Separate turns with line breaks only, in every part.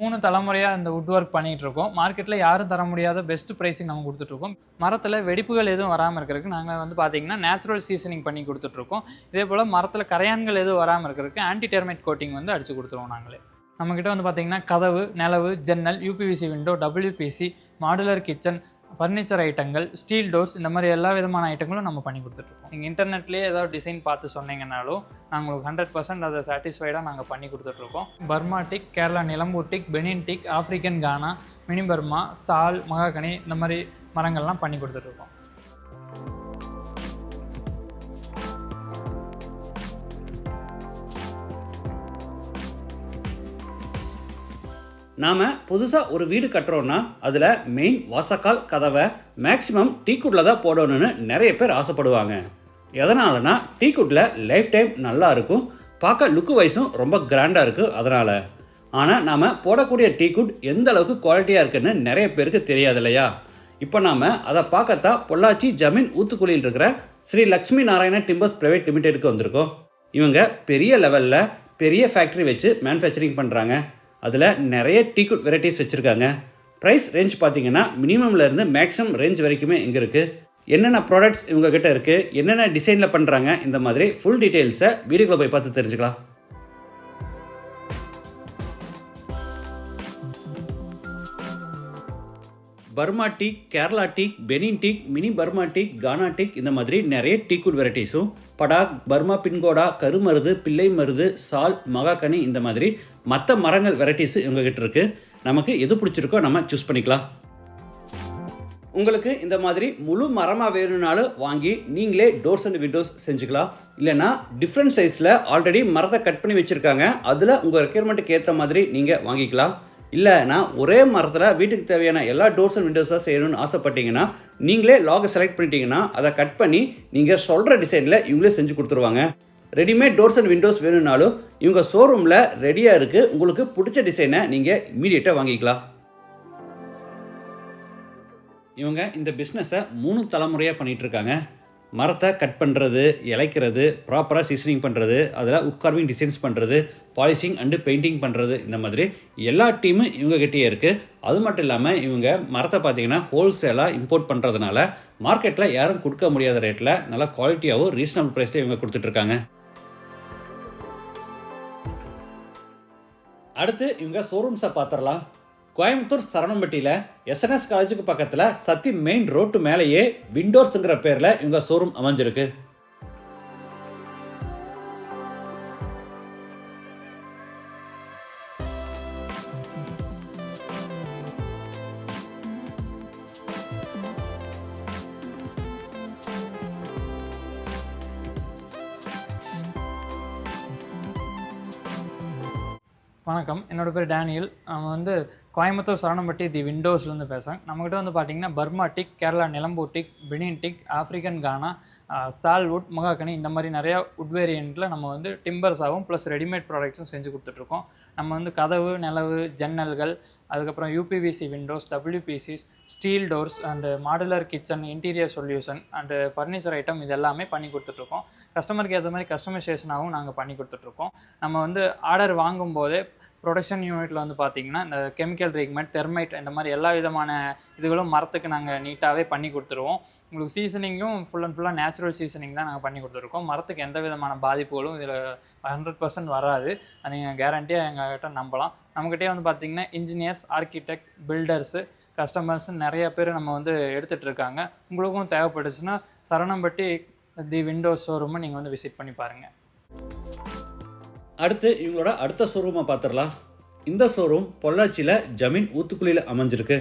3 தலைமுறையா இந்த would work பண்ணிட்டு இருக்கோம். மார்க்கெட்ல யாரும் தர முடியாத பெஸ்ட் பிரைஸிங் நம்ம குடுத்துட்டு இருக்கோம். மரத்துல வெடிப்புகள் எதுவும் வராம இருக்கறதுக்கு நாங்க பாத்தீங்கன்னா நேச்சுரல் சீசனிங் பண்ணி குடுத்துட்டு இருக்கோம். இதேபோல மரத்துல கரையான்கள் எதுவும் வராம இருக்கறதுக்கு ஆன்டி டெர்மைட் கோட்டிங் அடிச்சு குடுத்துருவோம் நாங்களே. நம்மகிட்ட பாத்தீங்கன்னா கதவு, நிலவு, ஜன்னல், UPVC window, WPC, modular kitchen, furniture ஐட்டங்கள், ஸ்டீல் டோர்ஸ் இந்த மாதிரி எல்லா விதமான ஐட்டங்களும் நம்ம பண்ணி கொடுத்துட்ருக்கோம். நீங்கள் இன்டர்நெட்லேயே ஏதாவது டிசைன் பார்த்து சொன்னீங்கன்னாலும் நாங்கள் உங்களுக்கு 100% அதை சாட்டிஸ்ஃபைடாக நாங்கள் பண்ணி கொடுத்துட்ருக்கோம். Burma teak, Kerala Nilambur teak, Benin teak, African Ghana, mini Burma, சால், மகாகனி இந்த மாதிரி மரங்கள்லாம் பண்ணி கொடுத்துட்ருக்கோம்.
நாம் புதுசாக ஒரு வீடு கட்டுறோன்னா அதில் மெயின் வாசக்கால் கதவை மேக்ஸிமம் டீக்குட்டில் தான் போடணும்னு நிறைய பேர் ஆசைப்படுவாங்க. எதனாலனா டீக்குட்டில் லைஃப் டைம் நல்லா இருக்கும், பார்க்க லுக்கு வைஸும் ரொம்ப கிராண்டாக இருக்குது அதனால். ஆனால் நாம் போடக்கூடிய டீக்குட் எந்த அளவுக்கு குவாலிட்டியாக இருக்குன்னு நிறைய பேருக்கு தெரியாது இல்லையா? இப்போ நாம் அதை பார்க்கத்தான் பொள்ளாச்சி ஜமீன் ஊத்துக்குழியில் இருக்கிற ஸ்ரீ லக்ஷ்மி நாராயண டிம்பர்ஸ் பிரைவேட் லிமிடெடுக்கு வந்திருக்கோம். இவங்க பெரிய லெவலில் பெரிய ஃபேக்ட்ரி வச்சு மேனுஃபேக்சரிங் பண்ணுறாங்க. அதில் நிறைய டீக்குட் வெரைட்டிஸ் வச்சுருக்காங்க. ப்ரைஸ் ரேஞ்ச் பார்த்தீங்கன்னா மினிமம்லேருந்து மேக்ஸிமம் ரேஞ்ச் வரைக்குமே இங்கே இருக்குது. என்னென்ன ப்ராடக்ட்ஸ் இவங்ககிட்ட இருக்குது, என்னென்ன டிசைனில் பண்ணுறாங்க, இந்த மாதிரி ஃபுல் டீட்டெயில்ஸை வீடியோக்குள்ளே போய் பார்த்து தெரிஞ்சுக்கலாம். Burma teak, Kerala teak, Benin teak, mini Burma teak, Ghana teak இந்த மாதிரி நிறைய டீக்குட் வெரைட்டிஸும் படாக், பர்மா பின்கோடா, கருமருது, பிள்ளை மருது, சால், மகாகனி இந்த மாதிரி மற்ற மரங்கள் வெரைட்டிஸ் இவங்ககிட்ட இருக்குது. நமக்கு எது பிடிச்சிருக்கோ நம்ம சூஸ் பண்ணிக்கலாம். உங்களுக்கு இந்த மாதிரி முழு மரமாக வேணும்னாலும் வாங்கி நீங்களே டோர்ஸ் அண்ட் விண்டோஸ் செஞ்சுக்கலாம். இல்லைனா டிஃப்ரெண்ட் சைஸில் ஆல்ரெடி மரத்தை கட் பண்ணி வச்சுருக்காங்க, அதில் உங்கள் ரெக்யர்மெண்ட்டுக்கு ஏற்ற மாதிரி நீங்கள் வாங்கிக்கலாம். இல்லைனா ஒரே மரத்தில் வீட்டுக்கு தேவையான எல்லா டோர்ஸ் அண்ட் விண்டோஸாக செய்யணும்னு ஆசைப்பட்டீங்கன்னா நீங்களே லாகை செலக்ட் பண்ணிட்டீங்கன்னா அதை கட் பண்ணி நீங்கள் சொல்கிற டிசைனில் இவங்களே செஞ்சு கொடுத்துருவாங்க. ரெடிமேட் டோர்ஸ் அண்ட் விண்டோஸ் வேணும்னாலும் இவங்க ஷோரூமில் ரெடியாக இருக்குது. உங்களுக்கு பிடிச்ச டிசைனை நீங்கள் இமீடியட்டாக வாங்கிக்கலாம். இவங்க இந்த பிஸ்னஸை 3 தலைமுறையாக பண்ணிகிட்ருக்காங்க. மரத்தை கட் பண்ணுறது, இலைக்கிறது, ப்ராப்பராக சீசனிங் பண்ணுறது, அதில் உட்கார்விங் டிசைன்ஸ் பண்ணுறது, பாலிஷிங் அண்டு பெயிண்டிங் பண்ணுறது இந்த மாதிரி எல்லா டீமும் இவங்ககிட்டயே இருக்குது. அது மட்டும் இல்லாமல் இவங்க மரத்தை பார்த்திங்கன்னா ஹோல்சேலாக இம்போர்ட் பண்ணுறதுனால மார்க்கெட்டில் யாரும் கொடுக்க முடியாத ரேட்டில் நல்லா குவாலிட்டியாகவும் ரீசனபிள் ப்ரைஸில் இவங்க கொடுத்துட்ருக்காங்க. அடுத்து இவங்க ஷோரூம்ஸை பார்த்துடலாம். கோயம்புத்தூர் சரவணம்பட்டியில் SNS காலேஜுக்கு பக்கத்தில் சத்தி மெயின் ரோட்டு மேலேயே விண்டோர்ஸுங்கிற பேரில் இவங்க ஷோரூம் அமைஞ்சிருக்கு.
வணக்கம், என்னோட பேர் டேனியல். நம்ம கோயம்புத்தூர் சரவணம்பட்டி தி விண்டோஸ்லேருந்து பேசுகிறேன். நம்மகிட்ட பார்த்தீங்கன்னா Burma teak, Kerala Nilambur teak, Benin teak, African Ghana, sal wood, mahogany இந்த மாதிரி நிறையா வுட் வேரியண்ட்டில் நம்ம டிம்பர்ஸாகவும் ப்ளஸ் ரெடிமேட் ப்ராடக்ட்ஸும் செஞ்சு கொடுத்துட்ருக்கோம். நம்ம கதவு, நிலவு, ஜன்னல்கள், அதுக்கப்புறம் UPVC Windows, WPCs, steel doors and modular kitchen, interior solution and furniture item இது எல்லாமே பண்ணி கொடுத்துட்ருக்கோம். கஸ்டமருக்கு ஏற்ற மாதிரி கஸ்டமைசேஷனாகவும் நாங்கள் பண்ணி கொடுத்துட்ருக்கோம். நம்ம ஆர்டர் வாங்கும்போதே ப்ரொடக்ஷன் யூனிட்டில் பார்த்தீங்கன்னா இந்த கெமிக்கல் ட்ரீட்மெண்ட், தெர்மைட் இந்த மாதிரி எல்லா விதமான இதுகளும் மரத்துக்கு நாங்கள் நீட்டாகவே பண்ணி கொடுத்துருவோம். உங்களுக்கு சீசனிங்கும் ஃபுல் அண்ட் ஃபுல்லாக நேச்சுரல் சீசனிங் தான் நாங்கள் பண்ணி கொடுத்துருக்கோம். மரத்துக்கு எந்த விதமான பாதிப்புகளும் இதில் 100% வராது. அது நீங்கள் கேரண்டியாக எங்கள்கிட்ட நம்பலாம். நம்மகிட்டே பார்த்தீங்கன்னா இன்ஜினியர்ஸ், ஆர்கிடெக்ட், பில்டர்ஸு, கஸ்டமர்ஸ் நிறைய பேர் நம்ம எடுத்துகிட்ருக்காங்க. உங்களுக்கும் தேவைப்பட்டுச்சுன்னா சரவணம்பட்டி தி விண்டோஸ் ஷோரூமை நீங்கள் விசிட் பண்ணி பாருங்கள்.
அடுத்து இவங்களோட அடுத்த ஷோரூமை பார்த்துடலாம். இந்த ஷோரூம் பொள்ளாச்சியில் ஜமீன் ஊத்துக்குழியில் அமைஞ்சிருக்கு.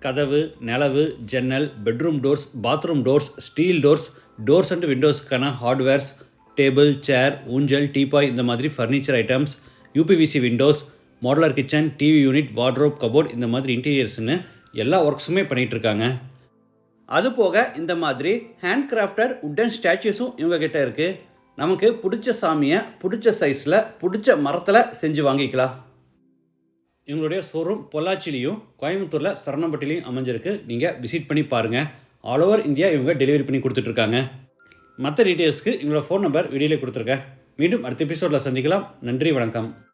கதவு, நிலவு, ஜன்னல், bedroom doors, bathroom doors, steel doors, doors and விண்டோஸ்க்கான ஹார்ட்வேர்ஸ், டேபிள், சேர், ஊஞ்சல், டீபாய் இந்த மாதிரி furniture items, UPVC windows, modular kitchen, TV unit, wardrobe, cupboard இந்த மாதிரி இன்டீரியர்ஸ்னு எல்லா ஒர்க்ஸுமே பண்ணிகிட்ருக்காங்க. அது போக இந்த மாதிரி ஹேண்ட் கிராஃப்டட் உட்டன் ஸ்டாச்சுஸும் இவங்ககிட்ட இருக்குது. நமக்கு பிடிச்ச சாமியை பிடிச்ச சைஸில் பிடிச்ச மரத்தில் செஞ்சு வாங்கிக்கலாம். இவங்களுடைய ஷோரூம் பொள்ளாச்சிலையும் கோயம்புத்தூரில் சரவணம்பட்டிலையும் அமைஞ்சிருக்கு. நீங்கள் விசிட் பண்ணி பாருங்கள். ஆல் ஓவர் இந்தியா இவங்க டெலிவரி பண்ணி கொடுத்துட்ருக்காங்க. மற்ற டீட்டெயில்ஸ்க்கு இவங்களோட ஃபோன் நம்பர் வீடியோவில் கொடுத்துருக்கேன். மீண்டும் அடுத்த எபிசோடில் சந்திக்கலாம். நன்றி, வணக்கம்.